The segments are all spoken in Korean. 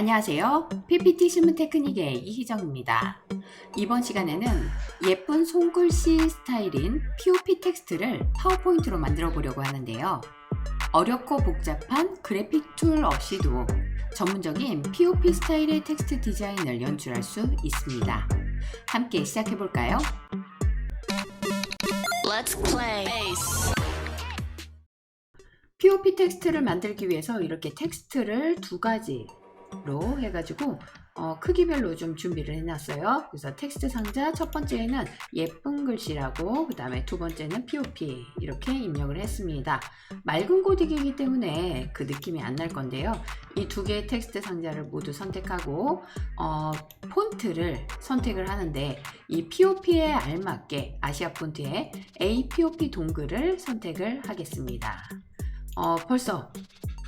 안녕하세요. PPT 실무 테크닉의 이희정입니다. 이번 시간에는 예쁜 손글씨 스타일인 POP 텍스트를 파워포인트로 만들어 보려고 하는데요. 어렵고 복잡한 그래픽 툴 없이도 전문적인 POP 스타일의 텍스트 디자인을 연출할 수 있습니다. 함께 시작해 볼까요? Let's play. POP 텍스트를 만들기 위해서 이렇게 텍스트를 두 가지로 해가지고 크기별로 좀 준비를 해놨어요. 그래서 텍스트 상자 첫 번째는 예쁜 글씨라고, 그 다음에 두 번째는 POP 이렇게 입력을 했습니다. 맑은 코딩이기 때문에 그 느낌이 안 날 건데요. 이 두 개의 텍스트 상자를 모두 선택하고 폰트를 선택을 하는데, 이 POP에 알맞게 아시아 폰트의 APOP 동글을 선택을 하겠습니다. 벌써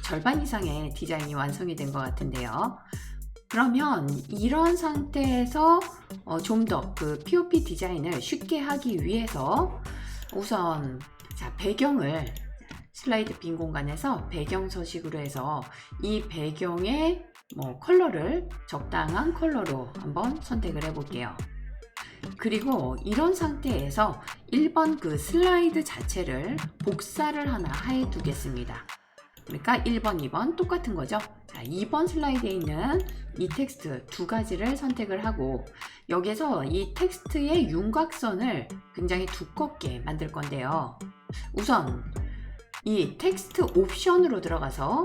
절반 이상의 디자인이 완성이 된 것 같은데요. 그러면 이런 상태에서 좀 더 그 POP 디자인을 쉽게 하기 위해서 우선 배경을 슬라이드 빈 공간에서 배경 서식으로 해서 이 배경의 컬러를 적당한 컬러로 한번 선택을 해 볼게요. 그리고 이런 상태에서 1번 그 슬라이드 자체를 복사를 하나 해 두겠습니다. 그러니까 1번, 2번 똑같은 거죠. 자, 2번 슬라이드에 있는 이 텍스트 두 가지를 선택을 하고, 여기서 이 텍스트의 윤곽선을 굉장히 두껍게 만들 건데요. 우선 이 텍스트 옵션으로 들어가서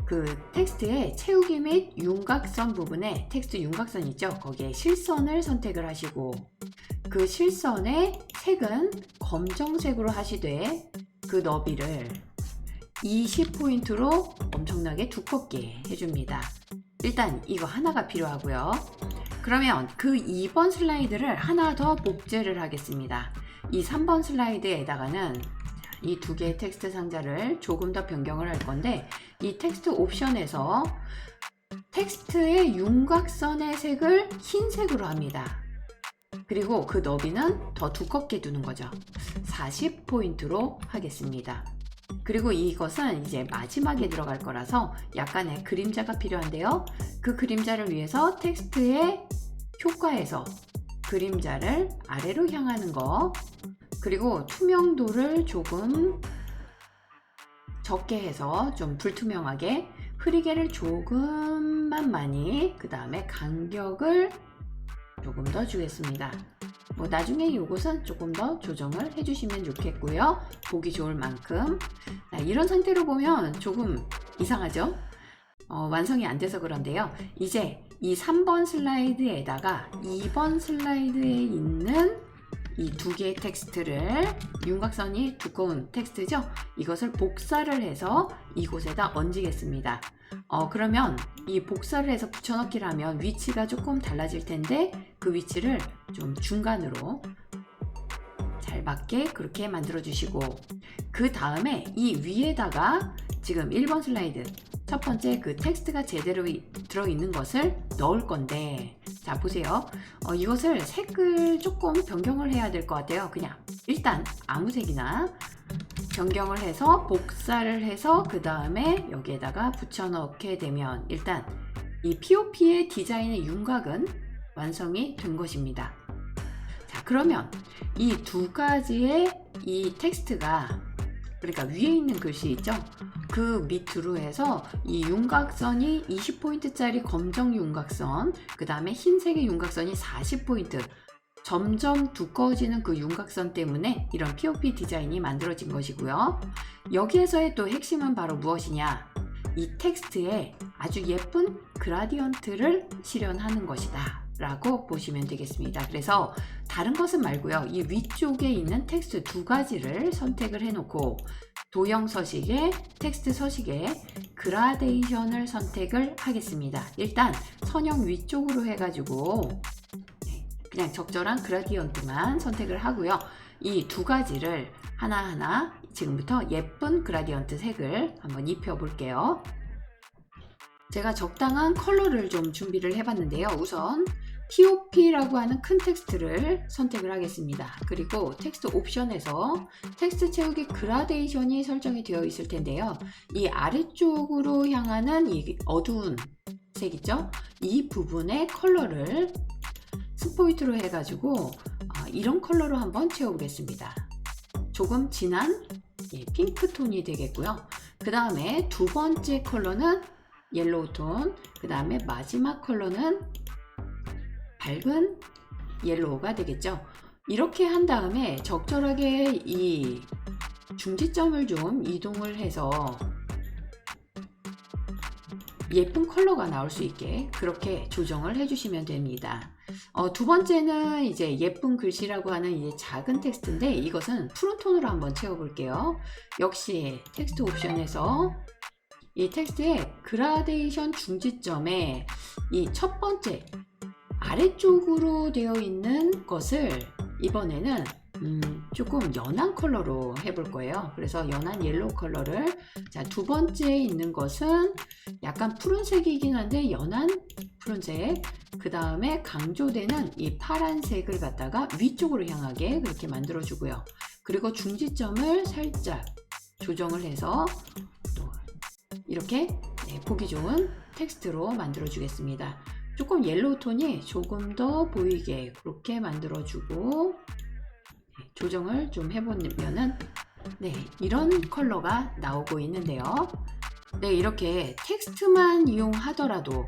그 텍스트의 채우기 및 윤곽선 부분에 텍스트 윤곽선 있죠? 거기에 실선을 선택을 하시고, 그 실선의 색은 검정색으로 하시되 그 너비를 20포인트로 엄청나게 두껍게 해줍니다. 일단 이거 하나가 필요하고요. 그러면 그 2번 슬라이드를 하나 더 복제를 하겠습니다. 이 3번 슬라이드에다가는 이 두 개의 텍스트 상자를 조금 더 변경을 할 건데, 이 텍스트 옵션에서 텍스트의 윤곽선의 색을 흰색으로 합니다. 그리고 그 너비는 더 두껍게 두는 거죠. 40포인트로 하겠습니다. 그리고 이것은 이제 마지막에 들어갈 거라서 약간의 그림자가 필요한데요. 그 그림자를 위해서 텍스트의 효과에서 그림자를 아래로 향하는 거, 그리고 투명도를 조금 적게 해서 좀 불투명하게, 흐리게를 조금만 많이, 그 다음에 간격을 조금 더 주겠습니다. 나중에 이것은 조금 더 조정을 해주시면 좋겠고요. 보기 좋을 만큼. 이런 상태로 보면 조금 이상하죠? 완성이 안 돼서 그런데요. 이제 이 3번 슬라이드에다가 2번 슬라이드에 있는 이 두 개의 텍스트를, 윤곽선이 두꺼운 텍스트죠? 이것을 복사를 해서 이곳에다 얹겠습니다. 그러면 이 복사를 해서 붙여넣기를 하면 위치가 조금 달라질 텐데, 그 위치를 좀 중간으로 잘 맞게 그렇게 만들어 주시고, 그 다음에 이 위에다가 지금 1번 슬라이드 첫 번째 그 텍스트가 제대로 들어있는 것을 넣을 건데, 자 보세요. 이것을 색을 조금 변경을 해야 될 것 같아요. 그냥 일단 아무 색이나 변경을 해서 복사를 해서 그 다음에 여기에다가 붙여넣게 되면 일단 이 POP의 디자인의 윤곽은 완성이 된 것입니다. 자, 그러면 이 두 가지의 이 텍스트가, 그러니까 위에 있는 글씨 있죠? 그 밑으로 해서 이 윤곽선이 20포인트짜리 검정 윤곽선, 그 다음에 흰색의 윤곽선이 40포인트, 점점 두꺼워지는 그 윤곽선 때문에 이런 POP 디자인이 만들어진 것이고요. 여기에서의 또 핵심은 바로 무엇이냐? 이 텍스트에 아주 예쁜 그라디언트를 실현하는 것이다 라고 보시면 되겠습니다. 그래서 다른 것은 말고요, 이 위쪽에 있는 텍스트 두 가지를 선택을 해놓고 도형 서식에 텍스트 서식에 그라데이션을 선택을 하겠습니다. 일단 선형 위쪽으로 해가지고 그냥 적절한 그라디언트만 선택을 하고요. 이 두 가지를 하나하나 지금부터 예쁜 그라디언트 색을 한번 입혀 볼게요. 제가 적당한 컬러를 좀 준비를 해봤는데요. 우선 POP라고 하는 큰 텍스트를 선택을 하겠습니다. 그리고 텍스트 옵션에서 텍스트 채우기 그라데이션이 설정이 되어 있을 텐데요. 이 아래쪽으로 향하는 이 어두운 색 있죠? 이 부분에 컬러를 스포이트로 해가지고 이런 컬러로 한번 채워보겠습니다. 조금 진한 핑크 톤이 되겠고요. 그 다음에 두 번째 컬러는 옐로우 톤, 그 다음에 마지막 컬러는 밝은 옐로우가 되겠죠. 이렇게 한 다음에 적절하게 이 중지점을 좀 이동을 해서 예쁜 컬러가 나올 수 있게 그렇게 조정을 해주시면 됩니다. 두 번째는 이제 예쁜 글씨라고 하는 이제 작은 텍스트인데 이것은 푸른톤으로 한번 채워볼게요. 역시 텍스트 옵션에서 이 텍스트의 그라데이션 중지점에 이 첫 번째 아래쪽으로 되어 있는 것을 이번에는 조금 연한 컬러로 해볼 거예요. 그래서 연한 옐로우 컬러를, 자, 두 번째에 있는 것은 약간 푸른색이긴 한데 연한 푸른색, 그 다음에 강조되는 이 파란색을 갖다가 위쪽으로 향하게 그렇게 만들어 주고요. 그리고 중지점을 살짝 조정을 해서 또 이렇게 보기 좋은 텍스트로 만들어 주겠습니다. 조금 옐로우 톤이 조금 더 보이게 그렇게 만들어 주고 조정을 좀 해보면은 이런 컬러가 나오고 있는데요. 이렇게 텍스트만 이용하더라도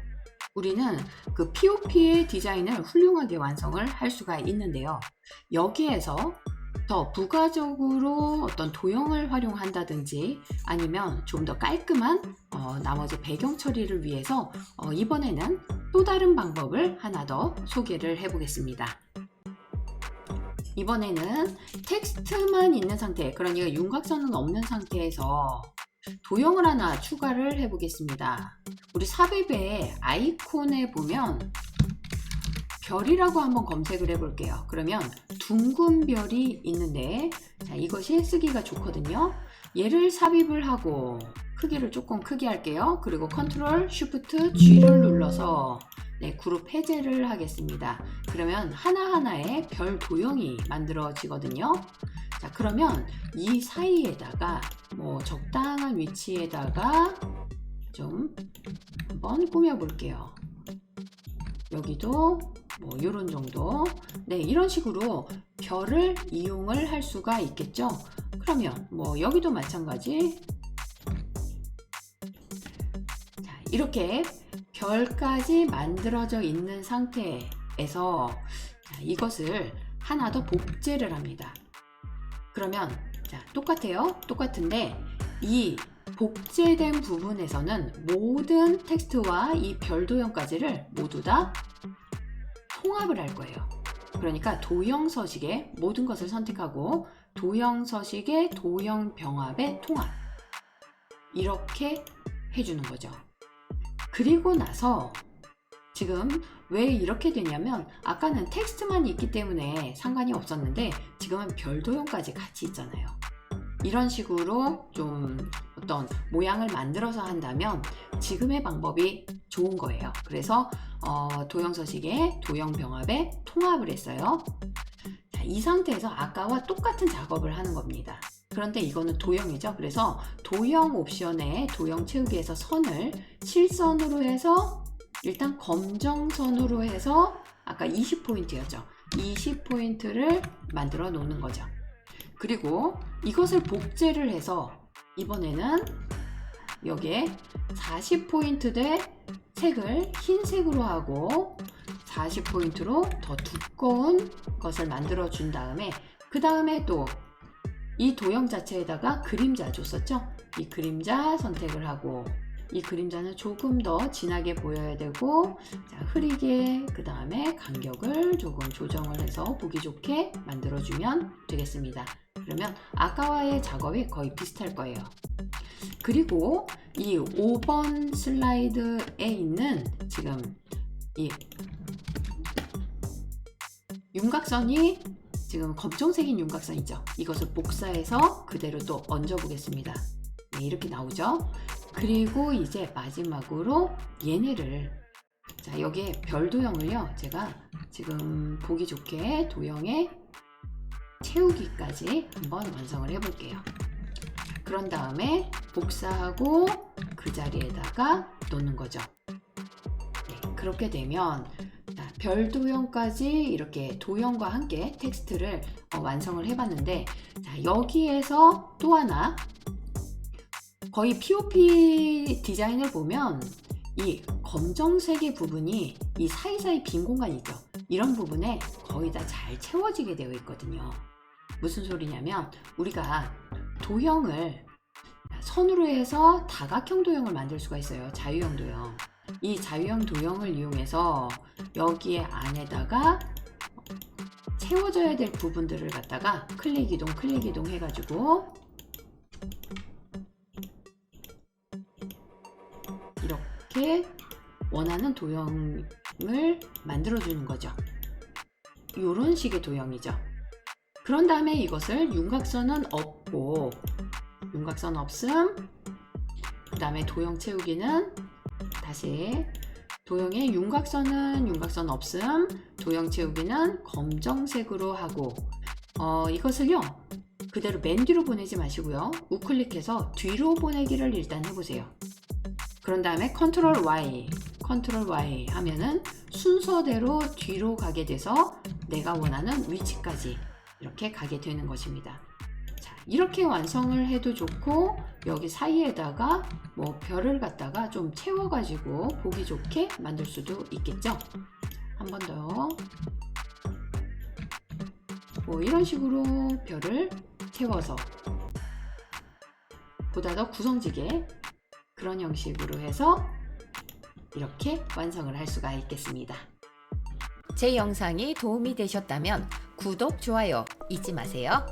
우리는 그 POP의 디자인을 훌륭하게 완성을 할 수가 있는데요. 여기에서 더 부가적으로 어떤 도형을 활용한다든지 아니면 좀 더 깔끔한 나머지 배경 처리를 위해서 이번에는 또 다른 방법을 하나 더 소개를 해 보겠습니다. 이번에는 텍스트만 있는 상태, 그러니까 윤곽선은 없는 상태에서 도형을 하나 추가를 해 보겠습니다. 우리 삽입의 아이콘에 보면 별이라고 한번 검색을 해 볼게요. 그러면 둥근 별이 있는데, 자, 이것이 쓰기가 좋거든요. 얘를 삽입을 하고 크기를 조금 크게 할게요. 그리고 컨트롤 쉬프트 G를 눌러서 그룹 해제를 하겠습니다. 그러면 하나하나의 별 도형이 만들어지거든요. 자, 그러면 이 사이에다가 적당한 위치에다가 좀 한번 꾸며 볼게요. 여기도 이런 정도. 이런 식으로 별을 이용을 할 수가 있겠죠. 그러면 여기도 마찬가지. 자, 이렇게 별까지 만들어져 있는 상태에서 이것을 하나 더 복제를 합니다. 그러면 똑같아요. 똑같은데 이 복제된 부분에서는 모든 텍스트와 이 별 도형까지를 모두 다 통합을 할 거예요. 그러니까 도형 서식의 모든 것을 선택하고 도형 서식의 도형 병합의 통합, 이렇게 해주는 거죠. 그리고 나서 지금 왜 이렇게 되냐면 아까는 텍스트만 있기 때문에 상관이 없었는데 지금은 별 도형까지 같이 있잖아요. 이런 식으로 좀 어떤 모양을 만들어서 한다면 지금의 방법이 좋은 거예요. 그래서 도형 서식의 도형 병합에 통합을 했어요. 자, 이 상태에서 아까와 똑같은 작업을 하는 겁니다. 그런데 이거는 도형이죠. 그래서 도형 옵션에 도형 채우기에서 선을 실선으로 해서 일단 검정선으로 해서 아까 20포인트였죠. 20포인트를 만들어 놓는 거죠. 그리고 이것을 복제를 해서 이번에는 여기에 40포인트 대 색을 흰색으로 하고 40포인트로 더 두꺼운 것을 만들어 준 다음에 그 다음에 또 이 도형 자체에다가 그림자 줬었죠. 이 그림자 선택을 하고 이 그림자는 조금 더 진하게 보여야 되고, 자, 흐리게, 그 다음에 간격을 조금 조정을 해서 보기 좋게 만들어주면 되겠습니다. 그러면 아까와의 작업이 거의 비슷할 거예요. 그리고 이 5번 슬라이드에 있는 지금 이 윤곽선이 지금 검정색인 윤곽선이죠. 이것을 복사해서 그대로 또 얹어 보겠습니다. 이렇게 나오죠. 그리고 이제 마지막으로 얘네를, 자, 여기에 별 도형을요 제가 지금 보기 좋게 도형에 채우기까지 한번 완성을 해 볼게요. 그런 다음에 복사하고 그 자리에다가 놓는 거죠. 그렇게 되면 별 도형까지 이렇게 도형과 함께 텍스트를 완성을 해봤는데, 자, 여기에서 또 하나 거의 POP 디자인을 보면 이 검정색의 부분이 이 사이사이 빈 공간이 있죠. 이런 부분에 거의 다 잘 채워지게 되어 있거든요. 무슨 소리냐면 우리가 도형을 선으로 해서 다각형 도형을 만들 수가 있어요. 자유형 도형. 이 자유형 도형을 이용해서 여기에 안에다가 채워져야 될 부분들을 갖다가 클릭 이동 해가지고 이렇게 원하는 도형을 만들어주는 거죠. 이런 식의 도형이죠. 그런 다음에 이것을 윤곽선은 없고, 윤곽선 없음, 그 다음에 도형 채우기는 다시 도형의 윤곽선 없음, 도형 채우기는 검정색으로 하고, 이것을요 그대로 맨 뒤로 보내지 마시고요, 우클릭해서 뒤로 보내기를 일단 해보세요. 그런 다음에 컨트롤 Y 하면은 순서대로 뒤로 가게 돼서 내가 원하는 위치까지 이렇게 가게 되는 것입니다. 자, 이렇게 완성을 해도 좋고, 여기 사이에다가 뭐 별을 갖다가 좀 채워가지고 보기 좋게 만들 수도 있겠죠. 한 번 더 뭐 이런 식으로 별을 채워서 보다 더 구성지게 그런 형식으로 해서 이렇게 완성을 할 수가 있겠습니다. 제 영상이 도움이 되셨다면 구독, 좋아요 잊지 마세요.